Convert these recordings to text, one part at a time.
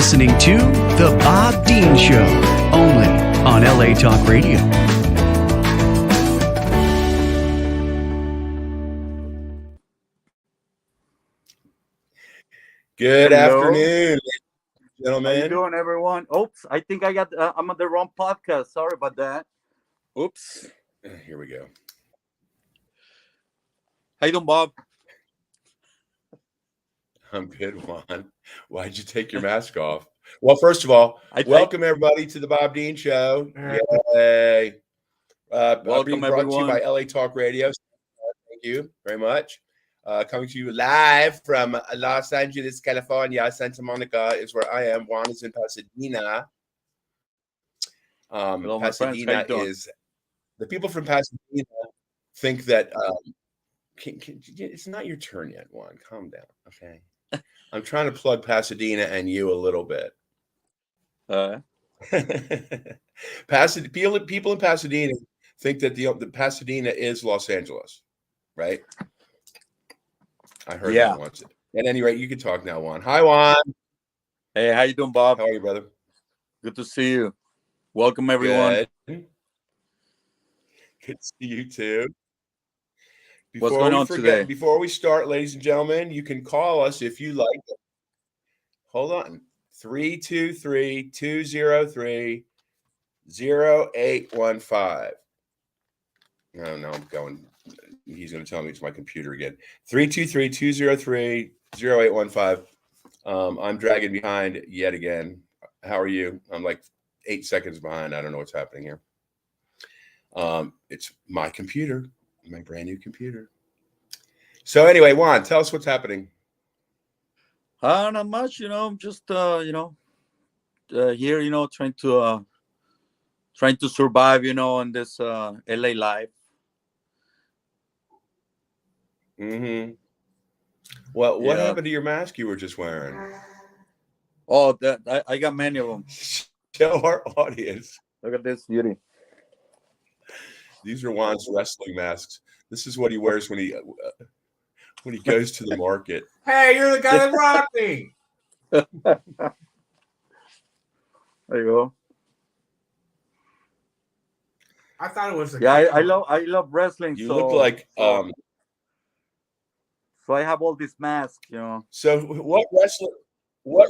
listening to The Bob Dean Show, only on LA Talk Radio. Good Hello. afternoon, ladies and gentlemen. How you doing, everyone? Oops, I think I'm on the wrong podcast. Sorry about that. Oops. Here we go. How you doing, Bob? I'm good, Juan. Why'd you take your mask off? Well, first of all, welcome everybody to the Bob Dean Show. Yay! Welcome, being brought to you by LA Talk Radio. Thank you very much. Coming to you live from Los Angeles, California. Santa Monica is where I am. Juan is in Pasadena. Hello, Pasadena is the people from Pasadena think that it's not your turn yet, Juan. Calm down, okay? I'm trying to plug Pasadena and you a little bit. People in Pasadena think that the Pasadena is Los Angeles, right? I heard that once. At any rate, you can talk now, Juan. Hi, Juan. Hey, how you doing, Bob? How are you, brother? Good to see you. Welcome, everyone. Good to see you too. What's going on today? Before we start, ladies and gentlemen, you can call us if you like. Hold on. 323-203-0815. No, I'm going. He's going to tell me it's my computer again. 323-203-0815. I'm dragging behind yet again. How are you? I'm like 8 seconds behind. I don't know what's happening here. It's my computer, my brand new computer. So anyway, Juan, tell us what's happening. Not much, just here, trying to survive, in this LA life. Mm-hmm. Well, what happened to your mask you were just wearing? Oh, I got many of them. Show our audience. Look at this beauty. These are Juan's wrestling masks. This is what he wears when he goes to the market. Hey, you're the guy that rocked me. There you go. I thought it was I love wrestling. You look like so I have all these masks, So what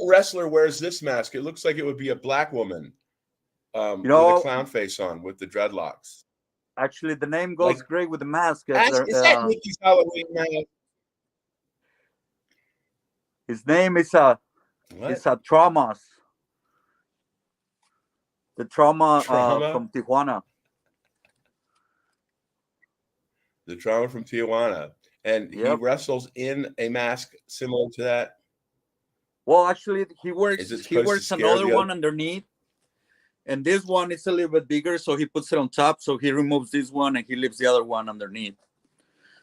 wrestler wears this mask? It looks like it would be a black woman with a clown face on with the dreadlocks. Actually, the name goes great with the mask. Is that Mickey's Halloween mask? His name is Traumas. The Trauma from Tijuana. The Trauma from Tijuana. And he wrestles in a mask similar to that. Well, actually, he wears another one underneath. And this one is a little bit bigger, so he puts it on top. So he removes this one and he leaves the other one underneath.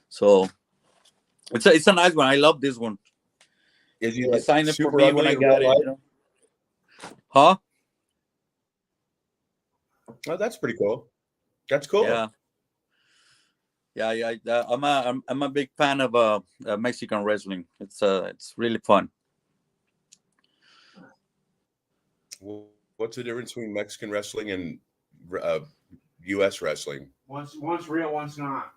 So it's a nice one. I love this one. Is he signed it for me when I got it? Huh? Oh, that's pretty cool. That's cool. Yeah. I'm a big fan of Mexican wrestling. It's really fun. What's the difference between Mexican wrestling and U.S. wrestling? One's real, one's not.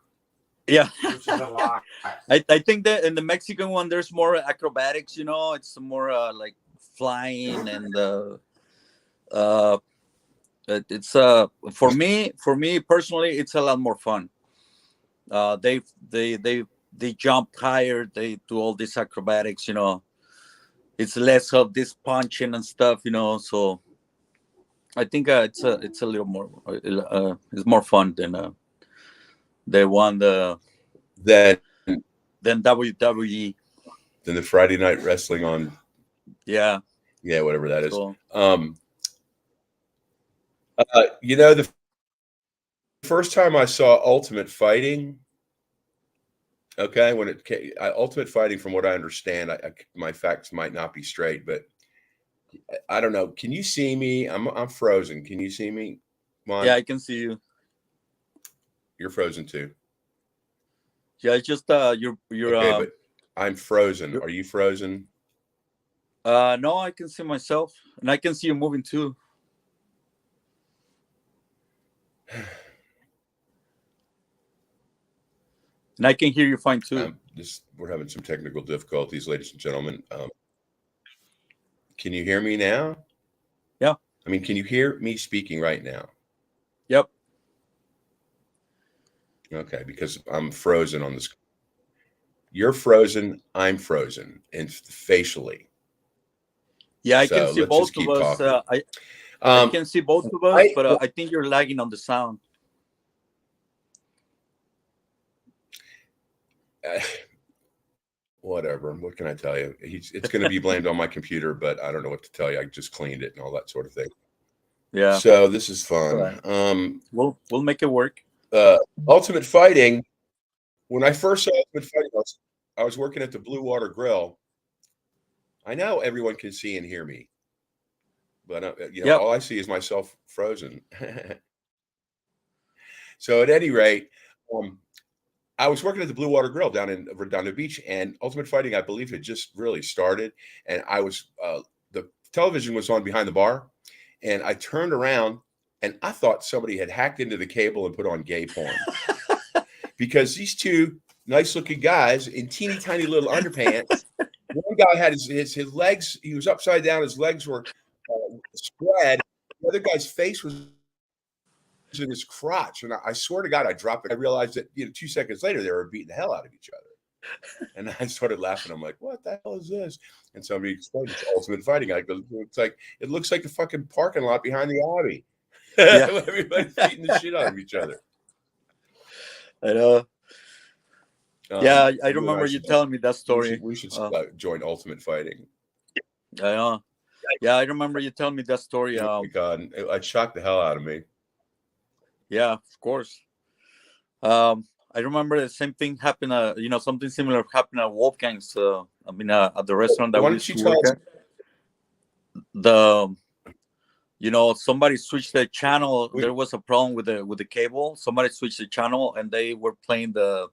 Yeah. Which is a lie. I think that in the Mexican one, there's more acrobatics, it's more like flying and it's for me personally, it's a lot more fun. They jump higher, they do all these acrobatics, it's less of this punching and stuff, so I think it's a little more it's more fun than they won than WWE, than the Friday Night Wrestling on whatever that is. So, the first time I saw Ultimate Fighting, when it came, Ultimate Fighting, from what I understand, my facts might not be straight, but I don't know. Can you see me? I'm frozen. Can you see me, Juan? Yeah, I can see you. You're frozen too. Yeah, it's just you're okay, but I'm frozen. Are you frozen? No, I can see myself, and I can see you moving too. And I can hear you fine too. We're having some technical difficulties, ladies and gentlemen. Can you hear me now? Yeah. I mean, can you hear me speaking right now? Yep. Okay, because I'm frozen on this. You're frozen. I'm frozen, and facially. Yeah, I So can see let's both just keep of us. talking. I can see both of us, but I think you're lagging on the sound. Whatever. What can I tell you? It's going to be blamed on my computer, but I don't know what to tell you. I just cleaned it and all that sort of thing. Yeah. So this is fun. Right. We'll make it work. Ultimate Fighting. When I first saw Ultimate Fighting, I was working at the Blue Water Grill. I know everyone can see and hear me, but all I see is myself frozen. So at any rate, I was working at the Blue Water Grill down in Redondo Beach, and Ultimate Fighting, I believe, had just really started. And I was the television was on behind the bar, and I turned around, and I thought somebody had hacked into the cable and put on gay porn, because these two nice-looking guys in teeny tiny little underpants. One guy had his legs; he was upside down. His legs were spread. The other guy's face was in his crotch, and I swear to God, I dropped it. I realized that 2 seconds later they were beating the hell out of each other, and I started laughing. I'm like, "What the hell is this?" And somebody explained it's Ultimate Fighting. I go, it looks like the fucking parking lot behind the Abbey. Yeah. Everybody's beating the shit out of each other. I know. Yeah, I remember you telling me that story. We should join Ultimate Fighting. I know. Yeah, I remember you telling me that story. Oh my God, it shocked the hell out of me. Yeah, of course. I remember the same thing happened. Something similar happened at Wolfgang's. At the restaurant that we used to work at. Somebody switched the channel. There was a problem with the cable. Somebody switched the channel, and they were playing the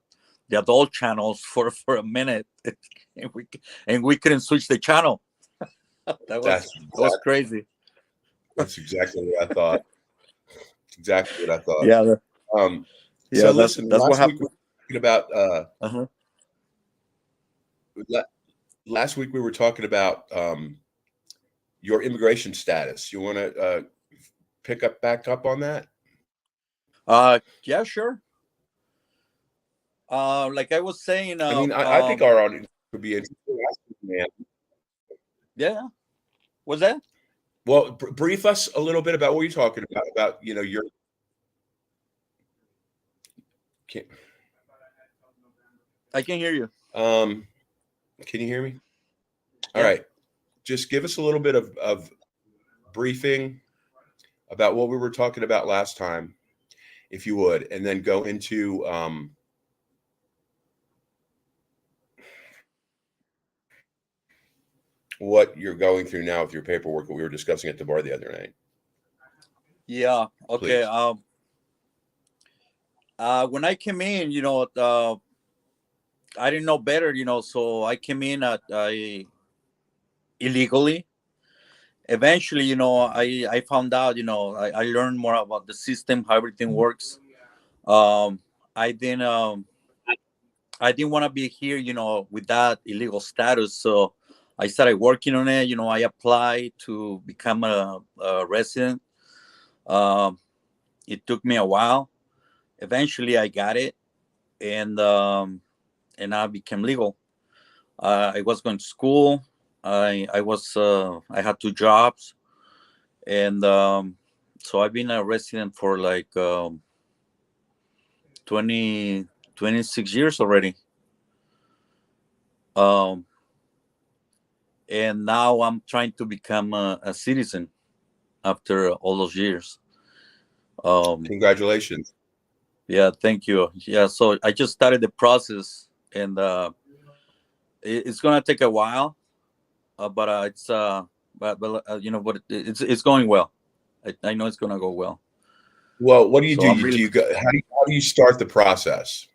adult channels for a minute, and we couldn't switch the channel. That was crazy. That's exactly what I thought. Exactly what I thought. Yeah. So listen, that's what happened. Last week we were talking about your immigration status. You want to back up on that? Yeah, sure. Like I was saying, I think our audience would be interested. Man. Yeah. What's that? Well, brief us a little bit about what you're talking about your. I can hear you. Can you hear me? All right. Just give us a little bit of briefing about what we were talking about last time, if you would, and then go into what you're going through now with your paperwork that we were discussing at the bar the other night. Yeah. Okay. Please. When I came in, I didn't know better, so I came in illegally. Eventually, I found out, I learned more about the system, how everything works. I didn't want to be here, with that illegal status. So I started working on it. I applied to become a resident. It took me a while. Eventually, I got it, and I became legal. I was going to school. I had 2 jobs, and so I've been a resident for like 26 years already. And now I'm trying to become a citizen after all those years. Congratulations. Yeah, thank you. Yeah, so I just started the process, and it's gonna take a while, but it's it's going well. I know it's gonna go well. Well, what do you do? How do you start the process?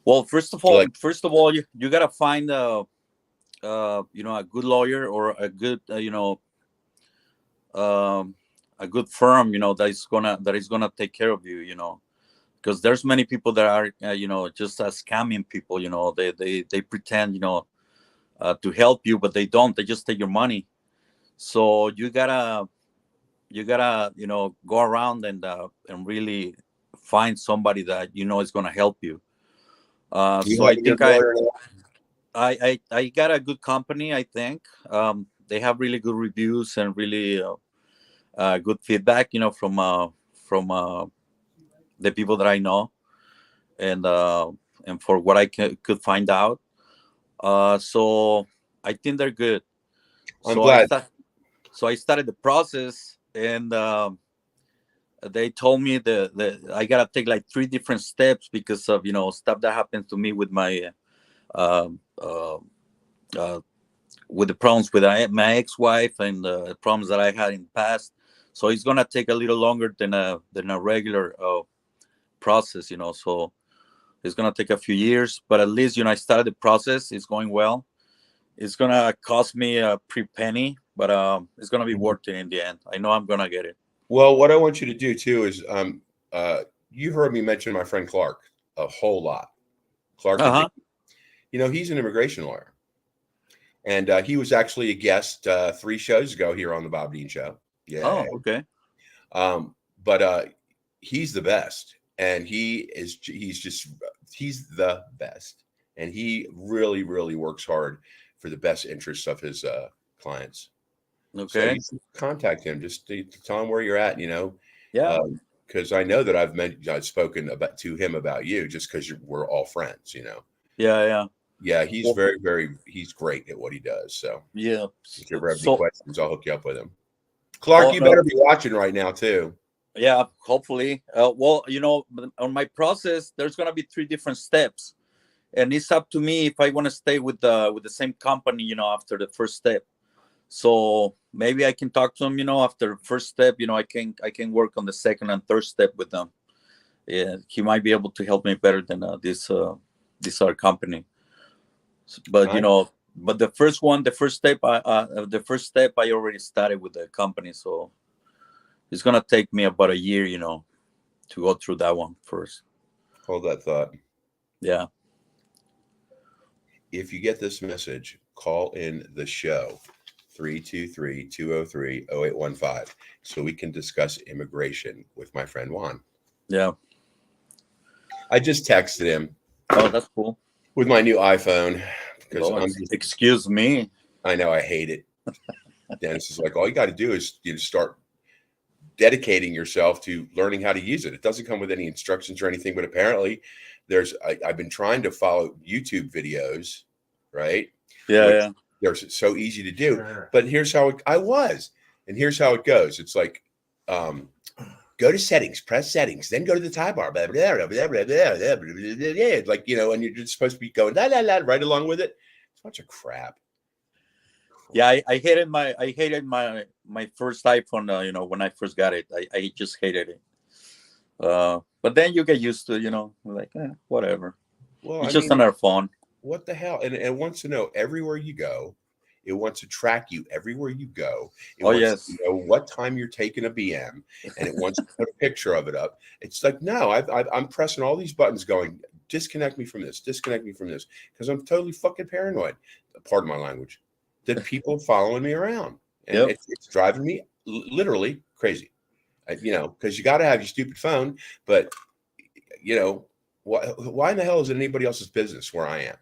Well, first of all, you gotta find a good lawyer or a good a good firm, that is gonna take care of you, because there's many people that are just scamming people. They pretend to help you, but they don't. They just take your money. So you gotta go around and really find somebody that is gonna help you. You So have I a good think I, lawyer now? I got a good company. I think they have really good reviews and really good feedback, from the people that I know, and for what I could find out. So I think they're good. I'm So glad. I started the process, and they told me that I gotta take like 3 different steps because of stuff that happened to me with my uh, uh, uh, with the problems with my ex-wife and the problems that I had in the past. So it's gonna take a little longer than a regular process. So it's gonna take a few years, but at least I started the process. It's going well. It's gonna cost me a pretty penny, but it's gonna be worth it in the end. I know I'm gonna get it. Well, what I want you to do too is, you heard me mention my friend Clark a whole lot. Clark, Uh huh. he's an immigration lawyer, and he was actually a guest 3 shows ago here on the Bob Dean Show. Yeah, Oh, okay. but he's the best, and he's the best, and he really, really works hard for the best interests of his clients. So Okay. you should contact him just to tell him where you're at, Yeah. because I know that I've spoken to him about you just because we're all friends, Yeah. Yeah. Yeah, he's Well, very, very, he's great at what he does. So yeah. if you ever have any So, questions, I'll hook you up with him. Clark, oh you no. better be watching right now too. Yeah. Hopefully. Well, on my process, there's gonna be 3 different steps, and it's up to me if I want to stay with the same company. After the first step. So maybe I can talk to them. After the first step, I can work on the second and third step with them. Yeah, he might be able to help me better than this other company. But I, the first step, I already started with the company, so it's gonna take me about a year, to go through that one first. hold that thought. Yeah. If you get this message, call in the show 323-203-0815 so we can discuss immigration with my friend Juan. Yeah. I just texted him Oh, that's cool. with my new iPhone because Well, excuse me. I know I hate it. Dennis is like, all you got to do is start dedicating yourself to learning how to use it. It doesn't come with any instructions or anything, but apparently I've been trying to follow YouTube videos, right? Yeah. Which Yeah. they're so easy to do. Sure. But here's how and here's how it goes. It's like, go to settings, press settings, then go to the tie bar, blah, blah, blah, blah, blah, blah, blah, blah, blah, like, and you're just supposed to be going la la la right along with it. It's a bunch of crap. Yeah, I hated my first iPhone. When I first got it, I just hated it. But then you get used to, like whatever. Well, It's just another phone. what the hell? And it wants to know everywhere you go. It wants to track you everywhere you go. It wants Yes. to know what time you're taking a BM, and it wants to put a picture of it up. It's like, no, I'm pressing all these buttons going, disconnect me from this, because I'm totally fucking paranoid. Pardon my language. That people following me around, and Yep. it's driving me literally crazy. Because you got to have your stupid phone, but why in the hell is it anybody else's business where I am?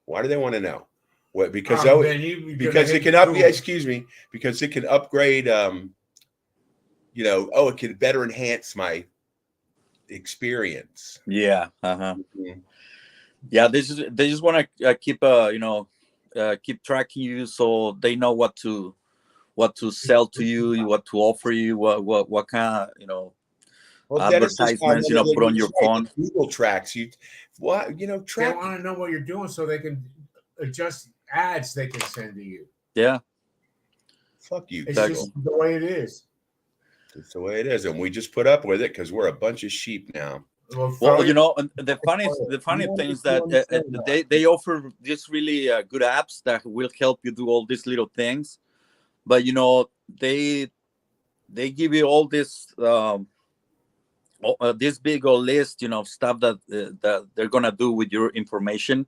Why do they want to know? What? Because because it can because it can upgrade. It can better enhance my experience. Yeah. Mhm. Yeah. They just want to keep tracking you, so they know what to sell to you, what to offer you, what kind of Well, Dennis is advertisements put on your phone. Google tracks you. What They track? want to know what you're doing so they can adjust ads they can send to you. Yeah. Fuck you. It's Exactly. just the way it is. It's the way it is, and we just put up with it because we're a bunch of sheep now. Well, and the funny thing is that they offer these really good apps that will help you do all these little things, but they give you all this this big old list, stuff that they're gonna do with your information,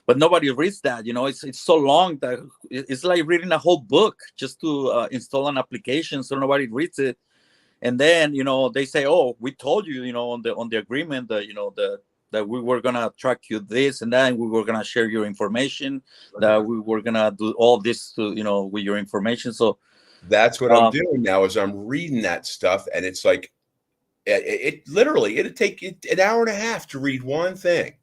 but nobody reads that. It's so long that it's like reading a whole book just to install an application, so nobody reads it. And then they say, "Oh, we told you, on the agreement that that we were gonna track you this and that, and we were gonna share your information, that we were gonna do all this to with your information." So that's what I'm doing now. Is I'm reading that stuff, and it's like it literally it'd take an hour and a half to read one thing.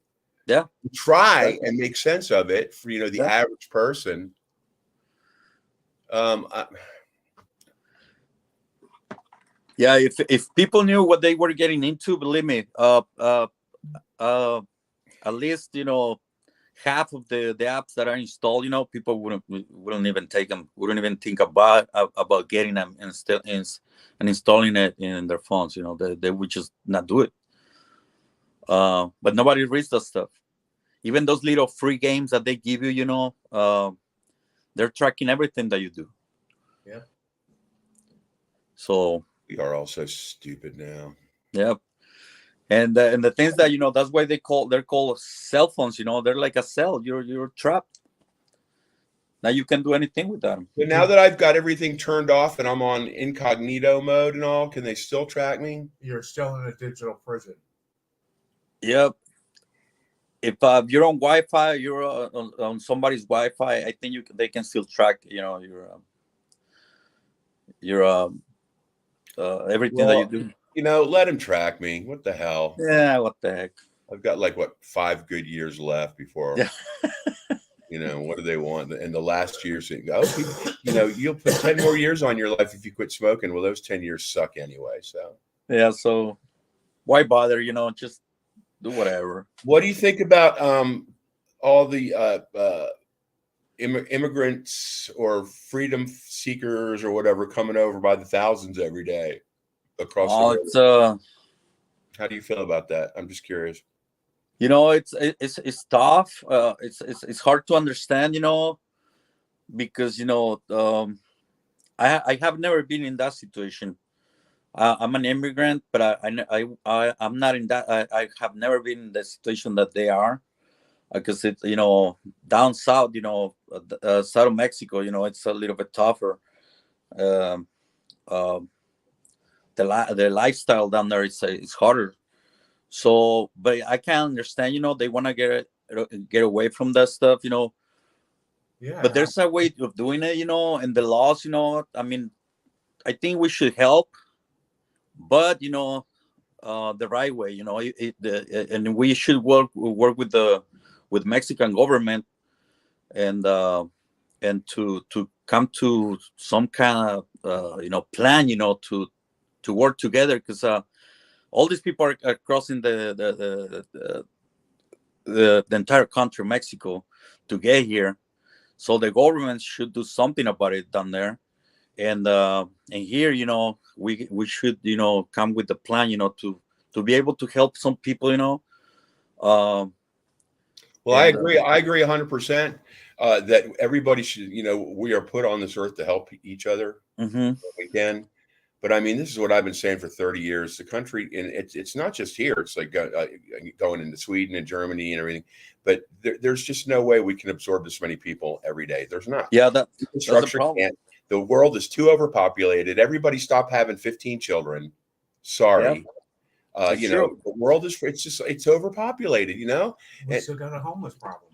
Yeah, try and make sense of it for the average person. Yeah, if people knew what they were getting into, believe me, at least half of the apps that are installed, people wouldn't even take them, wouldn't even think about getting them and installing it in their phones. They would just not do it. But nobody reads that stuff. Even those little free games that they give you, they're tracking everything that you do. Yeah. So we are all so stupid now. Yeah. And the things that that's why they're called cell phones. They're like a cell. You're trapped. Now you can do anything with them. But now that I've got everything turned off and I'm on incognito mode and all, can they still track me? You're still in a digital prison. Yep. If you're on Wi-Fi, you're on somebody's Wi-Fi, I think they can still track your everything that you do. Let them track me. What the hell? Yeah, what the heck? I've got 5 good years left before. What do they want? And the last year, you'll put 10 more years on your life if you quit smoking. Well, those 10 years suck anyway. So yeah, so why bother? Just do whatever. What do you think about all the immigrants or freedom seekers or whatever coming over by the thousands every day across the road? How do you feel about that? I'm just curious. It's tough. It's hard to understand, because I have never been in that situation. I'm an immigrant, but I'm not in that. I have never been in the situation that they are, because it's down south, south of Mexico, it's a little bit tougher. The lifestyle down there is harder. So, but I can understand, they want to get away from that stuff, Yeah. But there's a way of doing it, and the laws, I mean, I think we should help, but the right way, and we should work with Mexican government and to come to some kind of plan, to work together, because all these people are crossing the entire country, Mexico, to get here. So the government should do something about it down there. And here, we should, come with a plan, to be able to help some people, Well, I agree 100% that everybody should, we are put on this earth to help each other. Mm-hmm. We can. But I mean, this is what I've been saying for 30 years. The country, and it's not just here. It's like going into Sweden and Germany and everything. But there's just no way we can absorb this many people every day. There's not. Yeah, that's the problem. Can't. The world is too overpopulated. Everybody stop having 15 children. Sorry. Yeah. The world it's overpopulated, We still got a homeless problem.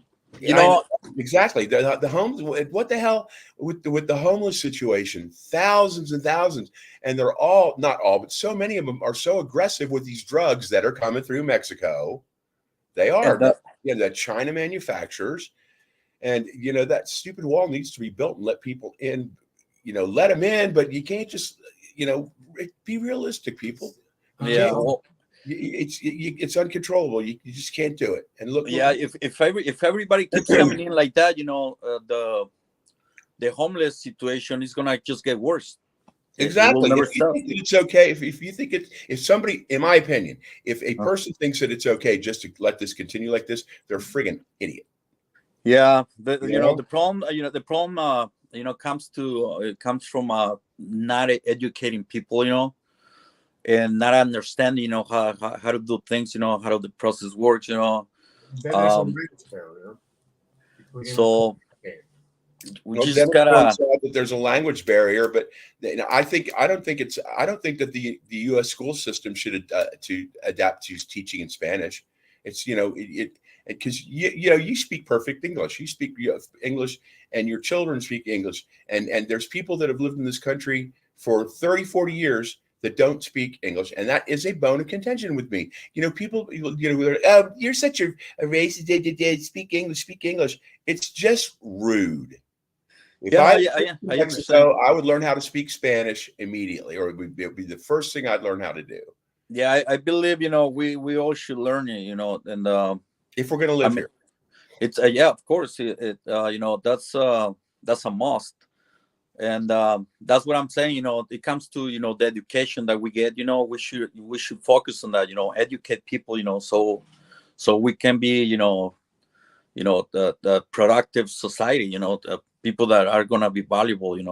Exactly. The homes. What the hell with the homeless situation? Thousands and thousands, and they're all, not all, but so many of them are so aggressive with these drugs that are coming through Mexico. They are. The China manufacturers, and that stupid wall needs to be built and let people in. Let them in, but you can't just be realistic, people. Yeah. It's uncontrollable. You just can't do it. And look. Yeah, if everybody keeps coming in like that, the homeless situation is gonna just get worse. It will Exactly. never If you stop. think that it's okay, if you think if somebody, in my opinion, if a Uh, person thinks that it's okay just to let this continue like this, they're a friggin' idiot. Yeah, You you know know? the problem. The problem. Comes to it comes from not educating people. And not understanding. How to do things. How the process works. Then there's a Um. language barrier between immigrants. So we Well, just Dennis points gotta. out that there's a language barrier, but I don't think that the U.S. school system should to adapt to teaching in Spanish. It's it because you speak perfect English. You speak English, and your children speak English, and there's people that have lived in this country for 30, 40 years that don't speak English, and that is a bone of contention with me. People, oh, you're such a racist. Speak English, speak English. It's just rude. If Yeah, I yeah, lived yeah. in I understand. Mexico, I would learn how to speak Spanish immediately, or it would be the first thing I'd learn how to do Yeah, I believe we all should learn it. And if we're going to I live mean, here. it's yeah, of course. That's a must. And that's what I'm saying. It comes to the education that we get. We should focus on that. Educate people. So we can be the productive society. The people that are gonna be valuable. And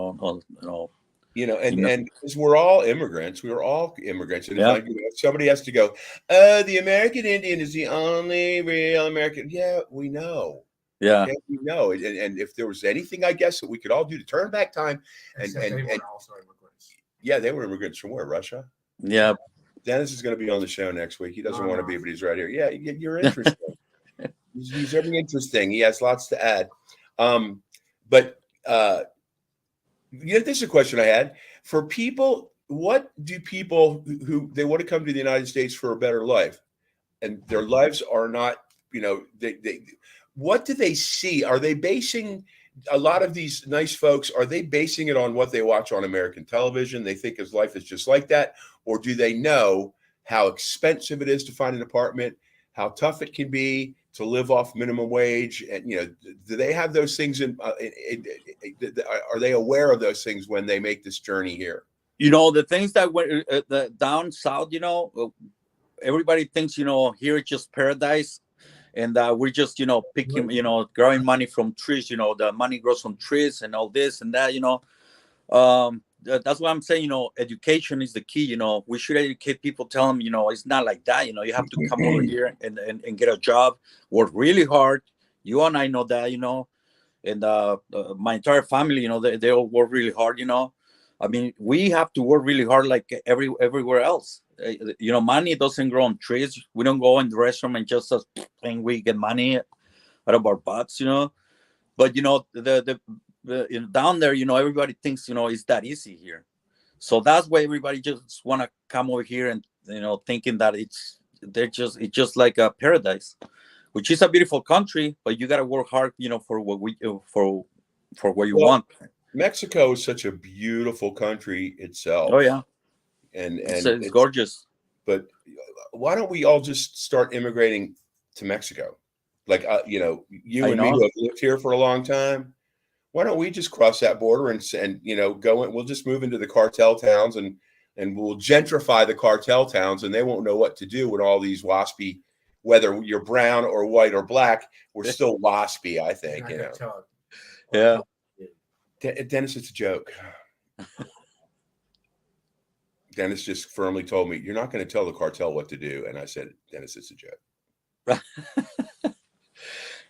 because we're all immigrants, we were all immigrants, and it's Yeah, like somebody has to go. The American Indian is the only real American. Yeah, we know. yeah, Okay, we know. And if there was anything, I guess that we could all do to turn back time, Except they were also immigrants. yeah, they were immigrants from where? Russia. yeah. Dennis is going to be on the show next week. He doesn't want to be, Uh-huh. but he's right here. Yeah, you're interesting. He's very interesting. He has lots to add. But this is a question I had for people. What do people who they want to come to the United States for a better life, and their lives are not, they what do they see? Are they basing a lot of these nice folks? Are they basing it on what they watch on American television? They think his life is just like that, or do they know how expensive it is to find an apartment, how tough it can be to live off minimum wage, and do they have those things are they aware of those things when they make this journey here? The things that went the down south. Everybody thinks here it's just paradise, and we're just picking growing money from trees. The money grows from trees and all this and that. That's what I'm saying. Education is the key. We should educate people, tell them it's not like that. You have to come over here and get a job, work really hard. You and I know that. And my entire family, they all work really hard. I mean, we have to work really hard like everywhere else. Money doesn't grow on trees. We don't go in the restaurant and just and we get money out of our butts. But down there, everybody thinks it's that easy here. So that's why everybody just want to come over here and thinking that it's just like a paradise, which is a beautiful country, but you got to work hard, for what for what you want. Mexico is such a beautiful country itself. Oh yeah, and it's gorgeous. But why don't we all just start immigrating to Mexico? Like you and me who have lived here for a long time. Why don't we just cross that border and go in? We'll just move into the cartel towns and we'll gentrify the cartel towns, and they won't know what to do with all these waspy. Whether you're brown or white or black, we're still waspy. I think Yeah. Dennis, it's a joke. Dennis just firmly told me, "You're not going to tell the cartel what to do," and I said, "Dennis, it's a joke."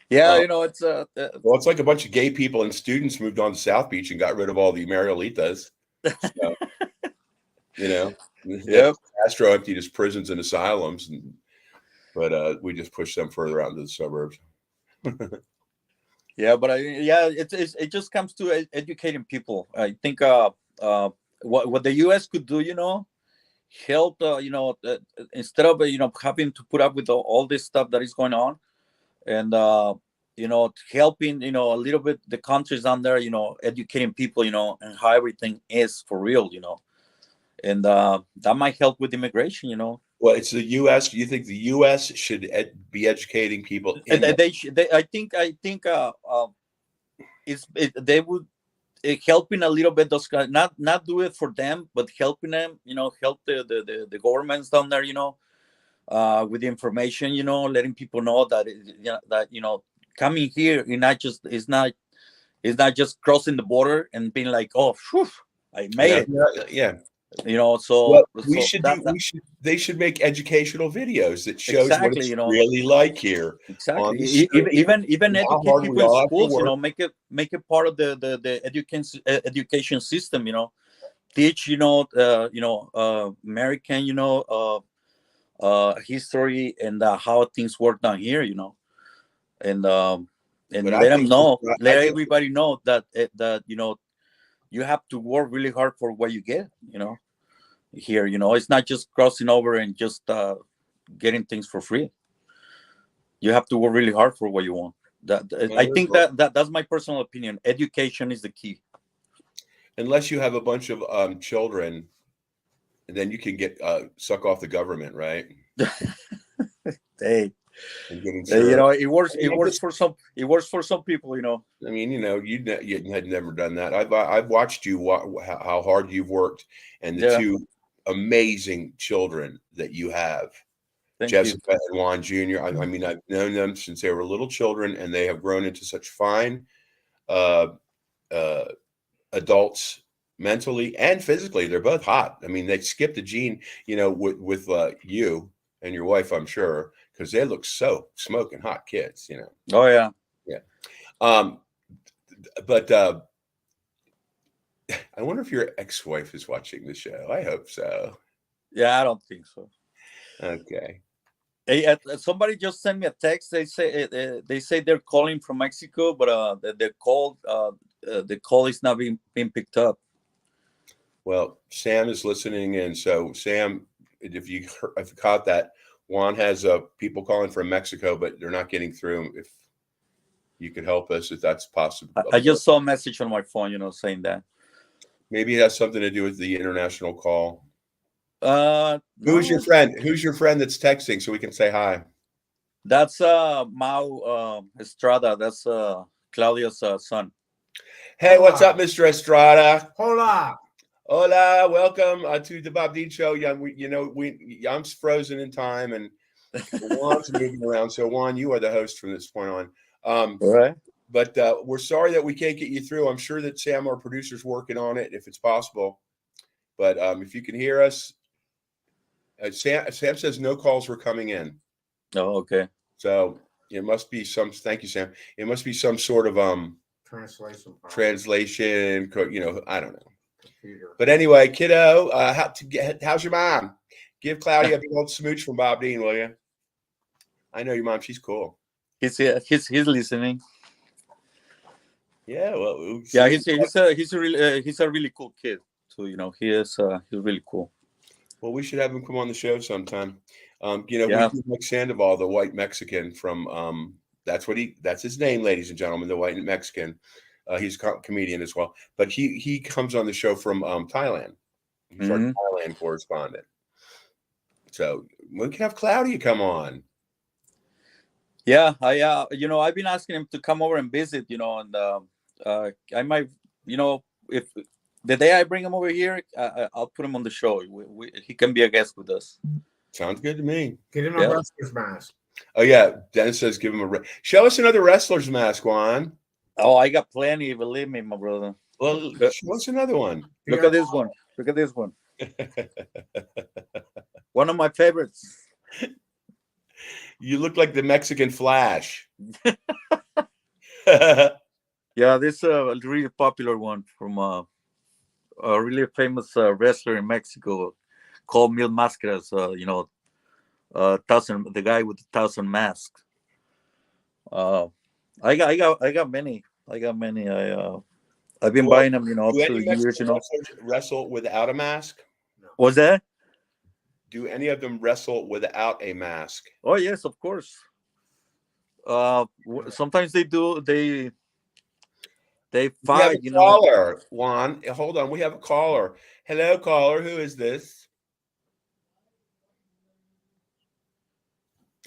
Yeah, it's well, it's like a bunch of gay people and students moved on to South Beach and got rid of all the Marielitas. So, Yep. Castro emptied his prisons and asylums, but we just pushed them further out into the suburbs. Yeah, but it just comes to educating people. I think what the U.S. could do, help, instead of having to put up with all this stuff that is going on, and helping a little bit the countries down there, educating people, and how everything is for real, and that might help with immigration. Well, it's the U.S. Do you think the U.S. should be educating people? I think they would helping a little bit those guys, not do it for them, but helping them, help the governments down there, with the information, letting people know that coming here is not just crossing the border and being like, oh, phew, I made it. Yeah. So, Well, they should make educational videos that shows what exactly, it's really like here. exactly. On the street, Even how educate hard we people in all have to schools, work. make it part of the education system, teach, American, history and how things work down here, and But let them know, I let think everybody know that you have to work really hard for what you get, here. It's not just crossing over and just getting things for free. You have to work really hard for what you want. I think that's my personal opinion. Education is the key. unless you have a bunch of children, then you can get suck off the government, right? Hey, And get insurance. it works. It works for some. It works for some people. I mean, you had never done that. I've watched you how hard you've worked, and the two amazing children that you have, Jessica and Juan Jr. I mean, I've known them since they were little children, and they have grown into such fine adults, mentally and physically. They're both hot. I mean, they skipped a gene, with you and your wife, I'm sure, because they look so smoking hot kids. Oh yeah. But I wonder if your ex-wife is watching the show. I hope so. Yeah, I don't think so. Okay. Hey, somebody just sent me a text. They say they're calling from Mexico, but the call is not being picked up. Well, Sam is listening in. So Sam, if you caught that, Juan has people calling from Mexico, but they're not getting through. If you could help us, if that's possible. I just saw a message on my phone, saying that. Maybe it has something to do with the international call. Who's your friend? Who's your friend that's texting so we can say hi? That's Mau Estrada. That's Claudia's son. Hey, what's up, Mr. Estrada? Hola. Hola, welcome to the Bob Dean Show. Yeah, I'm frozen in time, and Juan's moving around. So, Juan, you are the host from this point on. All right. But we're sorry that we can't get you through. I'm sure that Sam, our producer's working on it, if it's possible. But if you can hear us, Sam says no calls were coming in. Oh, okay. So it must be thank you, Sam. It must be some sort of translation. I don't know. Computer. But anyway, kiddo, how's your mom? Give Claudia a big old smooch from Bob Dean, will you? I know your mom. She's cool. He's listening. Yeah, well, yeah, he's a really cool kid too. He's really cool. Well, we should have him come on the show sometime. We do Mike Sandoval, the white Mexican from that's his name, ladies and gentlemen, the white Mexican. He's a comedian as well, but he comes on the show from Thailand. He's our Thailand correspondent. So we can have Claudia come on. Yeah, I've been asking him to come over and visit, and I might, if the day I bring him over here, I'll put him on the show. He can be a guest with us. Sounds good to me. Get him a wrestler's mask. Oh yeah, Dennis says give him show us another wrestler's mask, Juan. Oh, I got plenty. Believe me, my brother. Well, what's another one? Look at this one. Look at this one. One of my favorites. You look like the Mexican Flash. Yeah, this is a really popular one from a really famous wrestler in Mexico called Mil Máscaras. The guy with 1,000 masks. I got many. I've been buying them, through the years. Wrestle without a mask? No. What's that? Do any of them wrestle without a mask? Oh yes, of course. Sometimes they do. They fight. Caller, Juan. Hold on, we have a caller. Hello, caller. Who is this?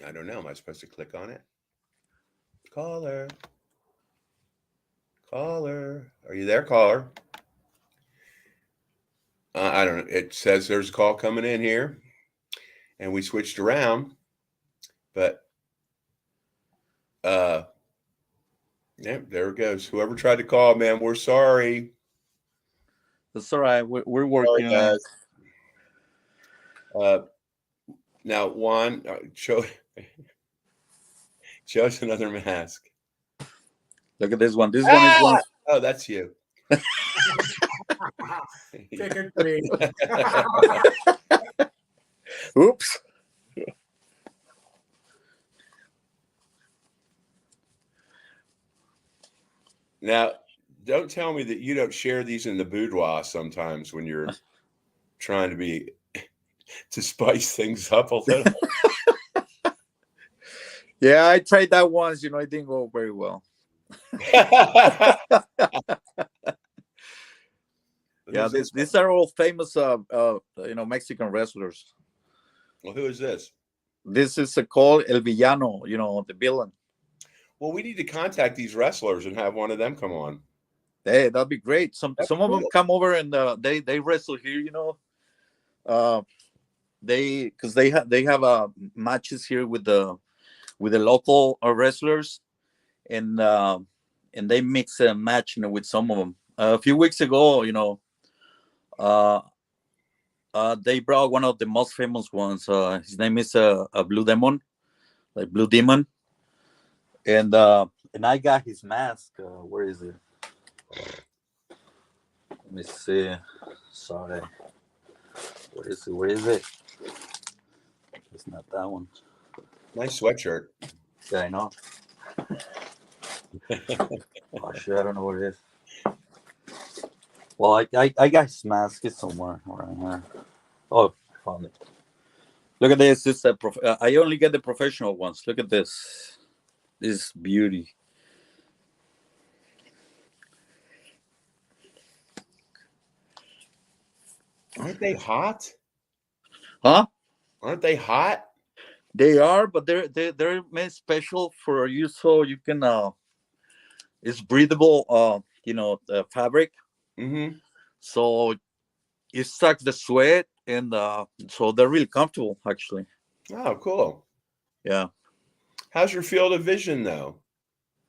I don't know. Am I supposed to click on it? Caller. Caller, are you there, caller? I don't know. It says there's a call coming in here, and we switched around, but yeah, there it goes. Whoever tried to call, man, we're sorry. That's all right. We're Sorry, working on guys. it. Now, Juan, show us another mask. Look at this one. This one is one. Oh, that's you. Trick or treat. Oops. Now, don't tell me that you don't share these in the boudoir sometimes when you're trying to spice things up a little. Yeah, I tried that once. You know, it didn't go very well. Yeah, these are all famous, Mexican wrestlers. Well, who is this? This is called El Villano. You know, the villain. Well, we need to contact these wrestlers and have one of them come on. Hey, that'd be great. Some That's of them cool. come over and they wrestle here. You know, because they have matches here with the local wrestlers, and they mix a match, you know, with some of them. A few weeks ago, you know, they brought one of the most famous ones. His name is a Blue Demon, like Blue Demon, and I got his mask. Where is it? Let me see. Sorry. Where is it? It's not that one. Nice sweatshirt. Yeah, I know. Oh shit, I don't know what it is. Well, I got his mask. It's somewhere around here. Oh, I found it. Look at this. It's I only get the professional ones. Look at this. This beauty. Aren't they hot? Huh? Aren't they hot? They are, but they're made special for you, so you can it's breathable fabric, Mm-hmm. so it sucks the sweat, and so they're really comfortable actually. Oh, cool. Yeah. How's your field of vision though?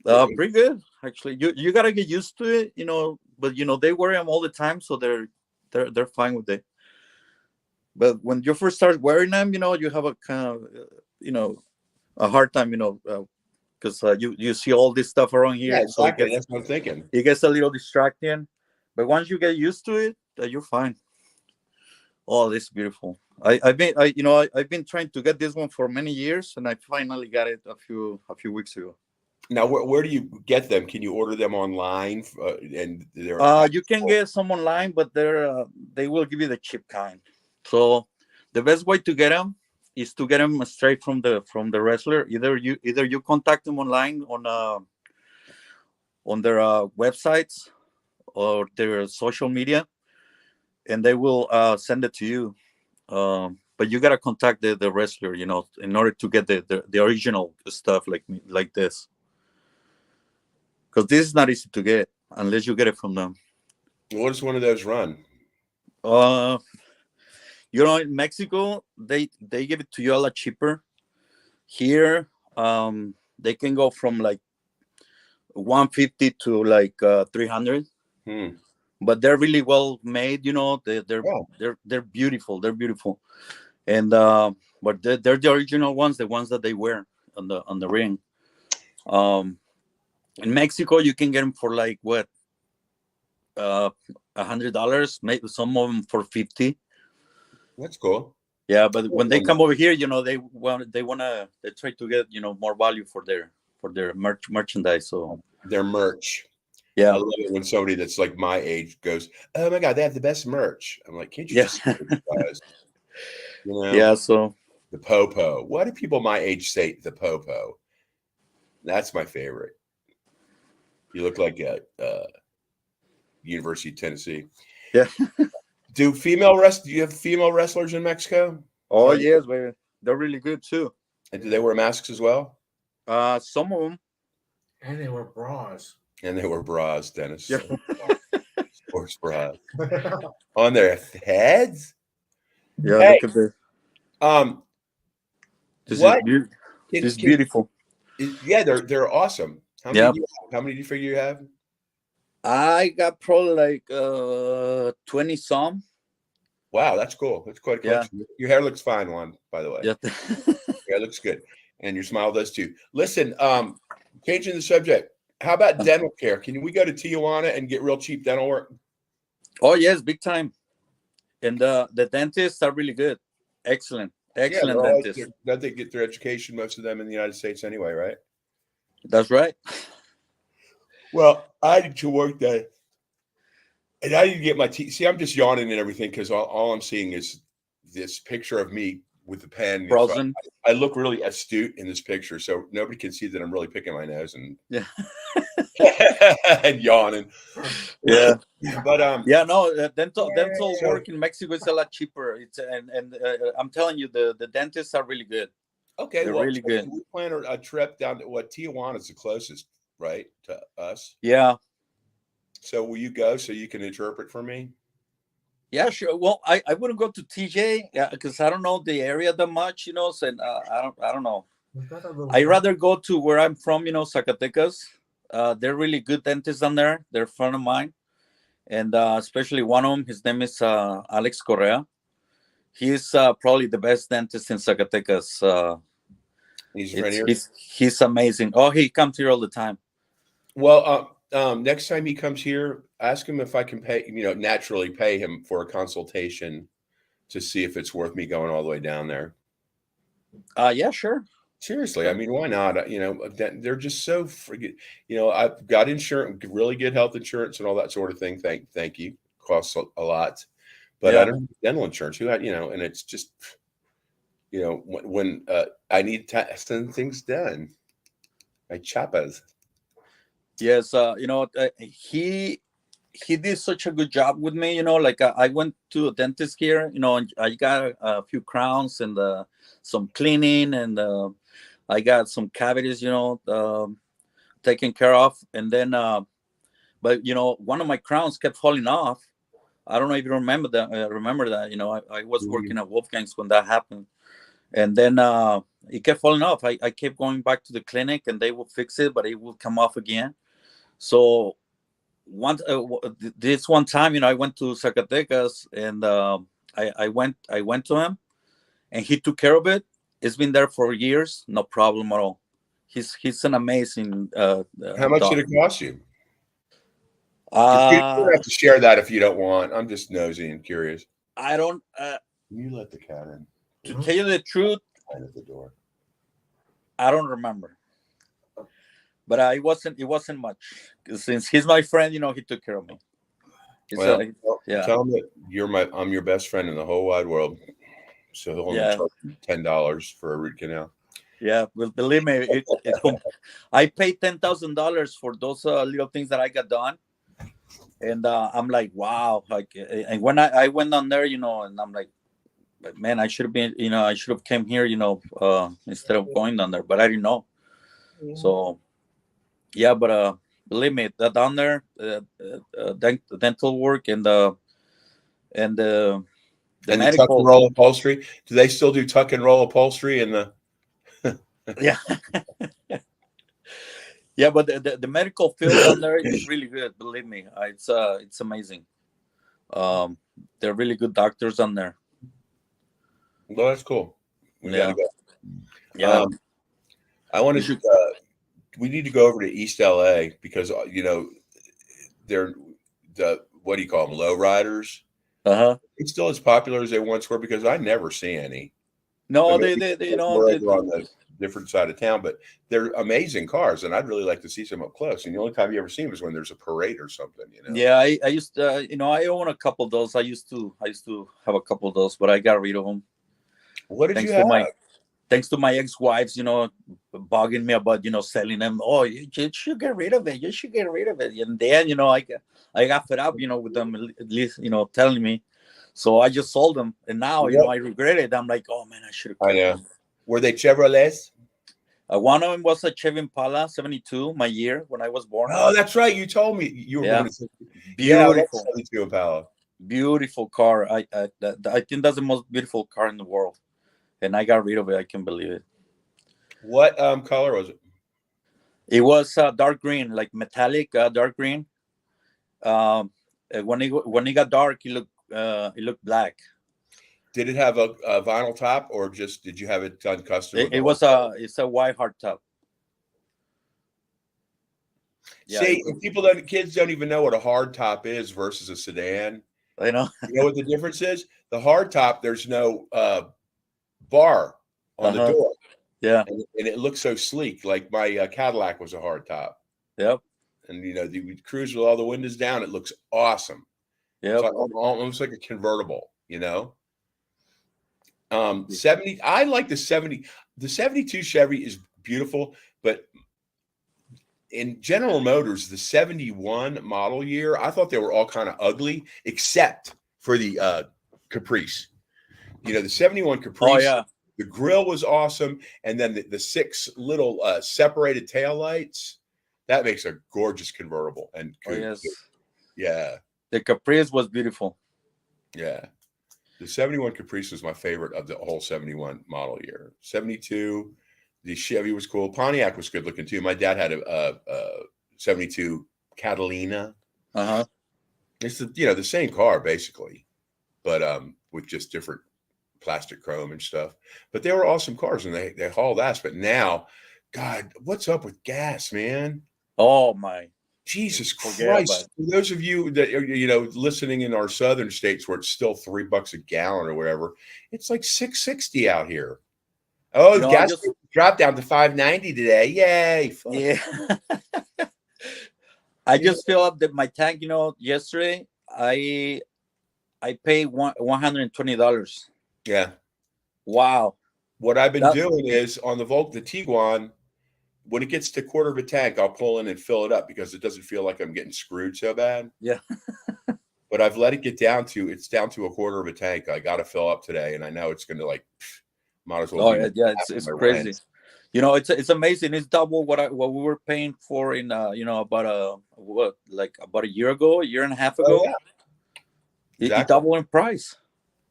Pretty good actually. You gotta get used to it, you know, but you know they wear them all the time, so they're fine with it. But when you first start wearing them, you know, you have a kind of a hard time, because you see all this stuff around here. Yeah, So exactly. That's what I'm thinking. it gets a little distracting, but once you get used to it, you're fine. Oh, this is beautiful. I've been trying to get this one for many years, and I finally got it a few weeks ago. Now, where do you get them? Can you order them online? And they're You can get some online, but they will give you the cheap kind. So the best way to get them is to get them straight from the wrestler. Either you contact them online on their websites or their social media, and they will send it to you. But you gotta contact the wrestler, you know, in order to get the original stuff like this. Because this is not easy to get unless you get it from them. What does one of those run? In Mexico, they give it to you a lot cheaper. Here, they can go from like 150 to like 300. But they're really well made, you know. They're beautiful. They're beautiful, and but they're the original ones, the ones that they wear on the ring. In Mexico, you can get them for like what, $100, maybe some of them for 50. That's cool. Yeah, but when they come over here, you know, they try to get, you know, more value for their merchandise. So their merch. Yeah, I love it when somebody that's like my age goes, "Oh my god, they have the best merch." I'm like, "Can't you just see what it does?" You know? Yeah. So the popo. Why do people my age say the popo? That's my favorite. You look like a University of Tennessee. Yeah. Do you have female wrestlers in Mexico? Oh yes, baby. They're really good too. And do they wear masks as well? Some of them. And they were bras. And they were bras, Dennis. Yeah. Sports bras on their heads. Yeah, Hey, look at this. This what? is beautiful. Yeah, they're awesome. How many? Yep. Do you have? How many do you figure you have? I got probably like 20 some. Wow, that's cool. That's quite a Yeah. collection. Your hair looks fine, Juan, by the way. Yeah. Yeah, it looks good. And your smile does too. Listen, changing the subject. How about dental care? Can we go to Tijuana and get real cheap dental work? Oh yes, big time. And the dentists are really good. Excellent dentists. Don't they get their education, most of them in the United States anyway, right? That's right. Well, I need to work that. And I need to get my teeth. See, I'm just yawning and everything because all I'm seeing is this picture of me with the pen. Frozen. I look really astute in this picture, so nobody can see that I'm really picking my nose and Yeah. and yawning. Yeah. But yeah, no, dental work in Mexico is a lot cheaper. It's and I'm telling you, the dentists are really good. Okay, they're well, really good. We plan a trip down to Tijuana is the closest, right, to us. Yeah. So will you go so you can interpret for me? Yeah, sure. Well, I wouldn't go to TJ because I don't know the area that much, So I don't know. I rather go to where I'm from, Zacatecas. They're really good dentists down there. They're a friend of mine, and especially one of them. His name is Alex Correa. He's probably the best dentist in Zacatecas. He's amazing. Oh, he comes here all the time. Well, next time he comes here, ask him if I can pay, naturally pay him for a consultation to see if it's worth me going all the way down there. Yeah, sure. Seriously, I mean, why not? They're just so I've got insurance, really good health insurance and all that sort of thing. Thank you. Costs a lot, but I don't have dental insurance. And it's just, when I need some things done, my chapas. Yes, he did such a good job with me. Like I went to a dentist here. And I got a few crowns and some cleaning, and I got some cavities. Taken care of. And then, but one of my crowns kept falling off. I don't know if you remember that. I was working at Wolfgang's when that happened, and then it kept falling off. I kept going back to the clinic, and they will fix it, but it will come off again. So this one time, I went to Zacatecas, and I went to him, and he took care of it. It's been there for years, no problem at all. He's an amazing. How much did it cost you? You don't have to share that if you don't want. I'm just nosy and curious. I don't. You let the cat in. To tell you the truth, at the door. I don't remember. But it wasn't much. Since he's my friend, he took care of me. Tell him that I'm your best friend in the whole wide world. So he'll only charge $10 for a root canal. Yeah, well, believe me, I paid $10,000 for those little things that I got done, and I'm like, wow! Like, and when I went down there, and I'm like, man, I should have been, I should have came here, instead of going down there, but I didn't know. Yeah. So, yeah, but believe me, that down there, dental work and the medical. The tuck and roll upholstery. Do they still do tuck and roll upholstery in the? Yeah. Yeah, but the medical field down there is really good. Believe me, it's amazing. They're really good doctors down there. Well, that's cool. We gotta go. Yeah. I wanted to. We need to go over to East LA because they're what do you call them? Low riders. It's still as popular as they once were because I never see any. No, they're on the different side of town, but they're amazing cars, and I'd really like to see some up close. And the only time you ever see them is when there's a parade or something. Yeah, I used to, I own a couple of those. I used to have a couple of those, but I got rid of them. What did you have? Thanks to my ex-wives, bugging me about, selling them. Oh, you should get rid of it. You should get rid of it. And then, I got fed up, with them at least, telling me. So I just sold them. And now, I regret it. I'm like, oh man, I should have. I know. Them. Were they Chevrolets? One of them was a Chevy Impala 72, my year when I was born. Oh, that's right. You told me you were Yeah. born in Yeah, I love Beautiful, 72 Impala. beautiful car. I think that's the most beautiful car in the world, and I got rid of it. I can't believe it. What color was it? It was dark green, like metallic dark green. When it got dark, it looked black. Did it have a vinyl top, or just did you have it done custom? with It the was whole- it's a white hardtop. Yeah, See, and kids don't even know what a hard top is versus a sedan. you know. You know what the difference is? The hard top, there's no bar on the Uh-huh. door, Yeah. and it looks so sleek. Like my Cadillac was a hard top, Yep. and you cruise with all the windows down. It looks awesome. Yep. It's almost like a convertible, 70. I like the 70. The 72 Chevy is beautiful, but in General Motors, the 71 model year, I thought they were all kind of ugly, except for the Caprice. The 71 Caprice. Oh yeah. The grill was awesome, and then the 6 little separated taillights. That makes a gorgeous convertible. And Oh yes. yeah. The Caprice was beautiful. Yeah. The 71 Caprice was my favorite of the whole 71 model year. 72, the Chevy was cool. Pontiac was good looking too. My dad had a 72 Catalina. Uh-huh. It's the same car basically, but with just different plastic chrome and stuff. But they were awesome cars, and they hauled ass. But now, God, what's up with gas, man? Oh my. Jesus Forget Christ! For those of you that are listening in our southern states where it's still $3 a gallon or whatever, it's like $6.60 out here. Oh, the gas dropped down to $5.90 today. Yay! Fuck. Yeah. I just filled up my tank. Yesterday I paid $120. Yeah. Wow. What I've been doing is on the Tiguan, when it gets to quarter of a tank, I'll pull in and fill it up because it doesn't feel like I'm getting screwed so bad. Yeah. But I've let it get down to a quarter of a tank. I got to fill up today, and I know it's going to might as well. Oh yeah, it's crazy. Rent. It's amazing. It's double what we were paying for in about a year ago, a year and a half ago. Oh, yeah. Exactly. It doubled in price.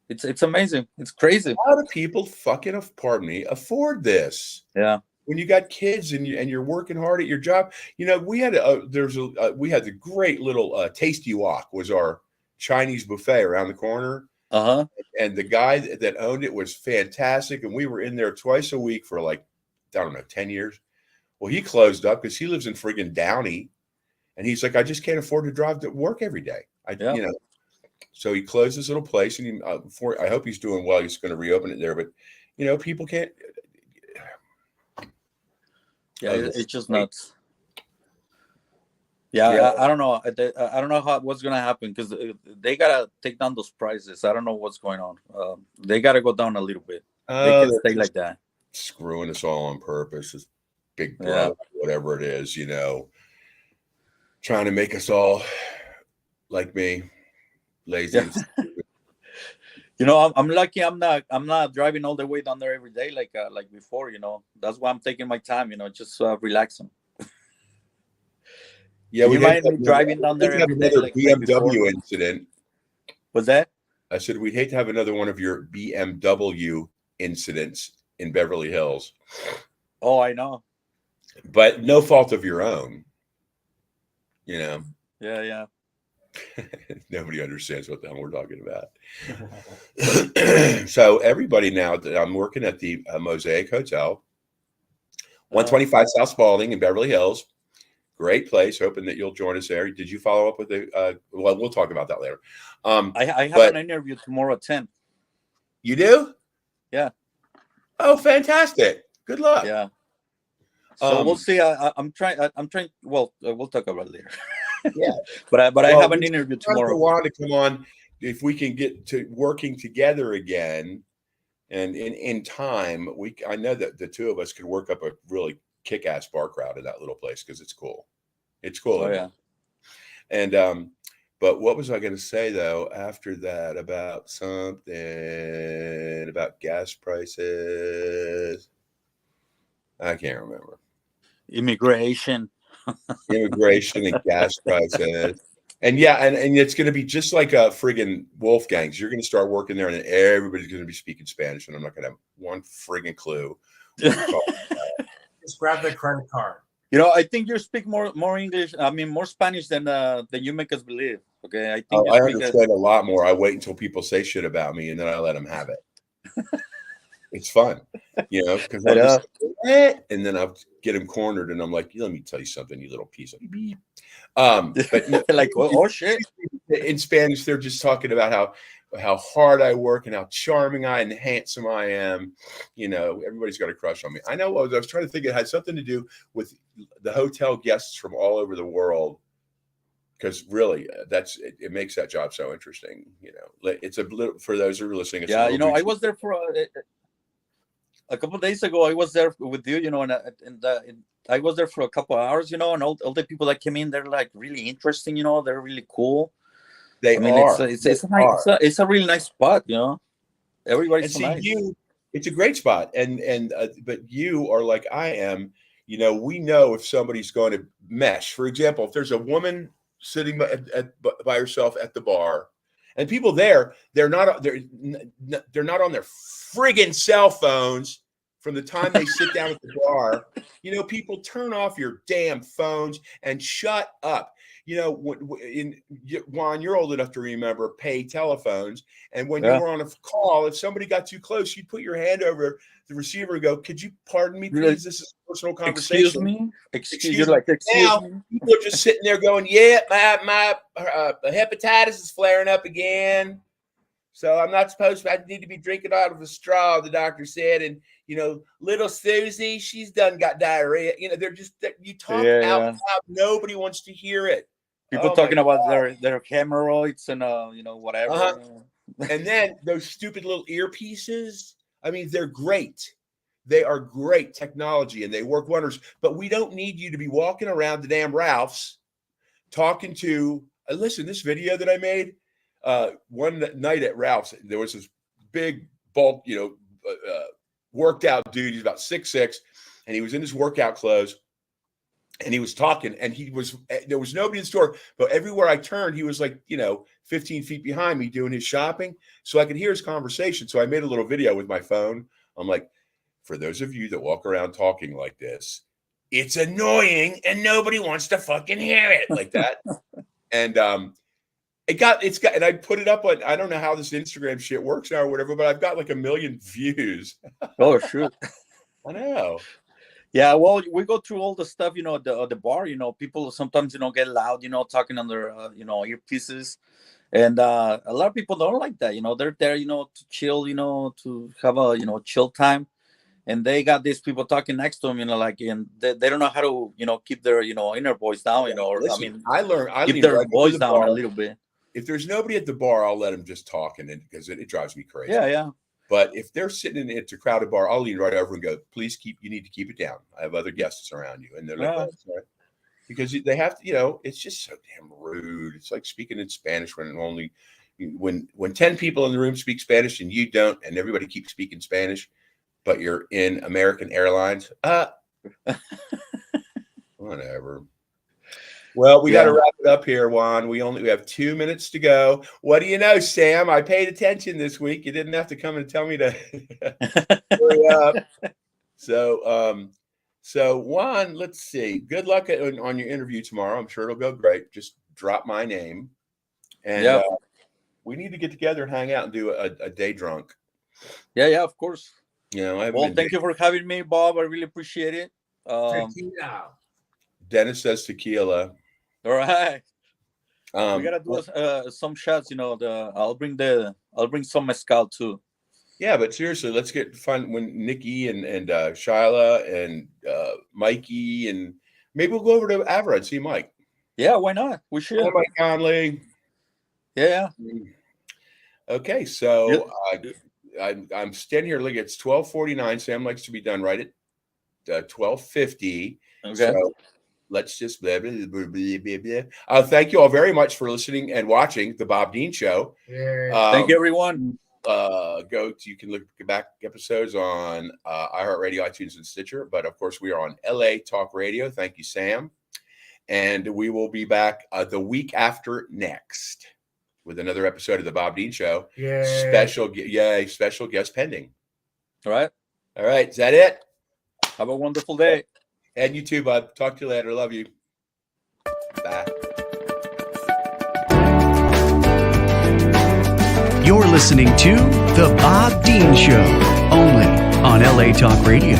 It's amazing. It's crazy. How do people afford this? Yeah. When you got kids and you're working hard at your job, we had the great little Tasty Wok was our Chinese buffet around the corner. Uh-huh. And the guy that owned it was fantastic, and we were in there twice a week for 10 years. Well, he closed up because he lives in friggin' Downey, and he's like, I just can't afford to drive to work every day. So he closed his little place, and I hope he's doing well. He's going to reopen it there, but people can't. Yeah, it's just nuts. Yeah. I don't know. I don't know what's gonna happen because they gotta take down those prices. I don't know what's going on. They gotta go down a little bit. They can't stay like that. Screwing us all on purpose. This big brother, whatever it is, trying to make us all like me, lazy. Yeah. I'm lucky. I'm not driving all the way down there every day like before. That's why I'm taking my time. Just relaxing. Yeah, you might be driving down there every day. Another BMW incident. What's that? I said we'd hate to have another one of your BMW incidents in Beverly Hills. Oh, I know. But no fault of your own. Yeah. Nobody understands what the hell we're talking about. So everybody now, I'm working at the Mosaic Hotel, 125 South Spalding in Beverly Hills. Great place. Hoping that you'll join us there. Did you follow up with well, we'll talk about that later. I have an interview tomorrow at 10. You do? Yeah. Oh, fantastic. Good luck. Yeah. So we'll see. I'm trying. Well, we'll talk about it later. Yeah. But I have an interview tomorrow. I want to come on if we can get to working together again, and in time, I know that the two of us could work up a really kick-ass bar crowd in that little place because it's cool. It's cool. Oh, yeah. And but what was I going to say though after that about something about gas prices? I can't remember. Immigration. Immigration and gas prices. And yeah, and it's going to be just like a friggin' Wolfgang's. You're going to start working there, and everybody's going to be speaking Spanish, and I'm not going to have one friggin' clue what you're talking about. Just grab the credit card. I think you speak more English. I mean, more Spanish than you make us believe. Okay, I think I understand a lot more. I wait until people say shit about me, and then I let them have it. It's fun, because I just and then I'll get him cornered, and I'm like, let me tell you something, you little piece of beep. But like, oh shit. In Spanish, they're just talking about how hard I work and how charming and handsome I am. Everybody's got a crush on me. I know. I was trying to think it had something to do with the hotel guests from all over the world. Because really, it makes that job so interesting. It's a little, for those who are listening. It's I was there for a couple of days ago. I was there with you, and I was there for a couple of hours, and all the people that came in, they're like really interesting. They're really cool. It's a really nice spot. Everybody's so nice. It's a great spot, but you are like I am. We know if somebody's going to mesh. For example, if there's a woman sitting by herself at the bar, and people there, they're not on their friggin' cell phones from the time they sit down at the bar. People, turn off your damn phones and shut up. Juan, you're old enough to remember pay telephones, and when you were on a call, if somebody got too close, you'd put your hand over the receiver and go, "Could you pardon me, please? This is a personal conversation." Excuse me. Excuse me. Now people are just sitting there going, "Yeah, my hepatitis is flaring up again, so I'm not supposed to. I need to be drinking out of a straw." The doctor said, and little Susie, she's got diarrhea. They're just you talk out loud. Nobody wants to hear it. People talking about their hemorrhoids and whatever. And then those stupid little earpieces. I mean, they're great. They are great technology and they work wonders. But we don't need you to be walking around the damn Ralph's talking to. Listen, this video that I made one night at Ralph's, there was this big bulk, worked out dude. He's about 6'6", and he was in his workout clothes. And he was talking, and there was nobody in the store, but everywhere I turned, he was like, 15 feet behind me doing his shopping. So I could hear his conversation. So I made a little video with my phone. I'm like, for those of you that walk around talking like this, it's annoying and nobody wants to fucking hear it like that. And and I put it up on, I don't know how this Instagram shit works now or whatever, but I've got like 1 million views. Oh, shoot. I know. Yeah, well, we go through all the stuff, at the bar. People sometimes, get loud, talking on their, earpieces, and a lot of people don't like that. They're there, to chill, to have a, chill time, and they got these people talking next to them, and they don't know how to, keep their, inner voice down, or Listen, I keep their voice down a little bit. If there's nobody at the bar, I'll let them just talk, because it drives me crazy. Yeah. But if they're sitting it's a crowded bar, I'll lean right over and go, "Please you need to keep it down. I have other guests around you." And they're like, "Oh, sorry." Because they have to, it's just so damn rude. It's like speaking in Spanish when 10 people in the room speak Spanish and you don't, and everybody keeps speaking Spanish, but you're in American Airlines. Whatever. Well, we got to wrap it up here, Juan. We have 2 minutes to go. What do you know, Sam? I paid attention this week. You didn't have to come and tell me to hurry up. So Juan, let's see. Good luck on your interview tomorrow. I'm sure it'll go great. Just drop my name, and we need to get together and hang out and do a day drunk. Yeah, of course. Thank you for having me, Bob. I really appreciate it. Dennis says tequila. All right. We gotta do some shots. I'll bring some mezcal too. Yeah, but seriously, let's get fun when Nikki and Shyla and Mikey, and maybe we'll go over to Avra and see Mike. Yeah, why not? We should. Oh, Mike Conley. Yeah. Okay, so I'm standing here. Look, it's 12:49. Sam likes to be done right at 12:50. Okay. So let's just blah, blah, blah, blah, blah, blah. Thank you all very much for listening and watching the Bob Dean Show. Yeah. Thank you, everyone. you can look back episodes on iHeartRadio, iTunes, and Stitcher. But of course, we are on LA Talk Radio. Thank you, Sam. And we will be back the week after next with another episode of the Bob Dean Show. Yeah. Special guest pending. All right. All right. Is that it? Have a wonderful day. And you too, bud. Talk to you later. Love you. Bye. You're listening to The Bob Dean Show, only on LA Talk Radio.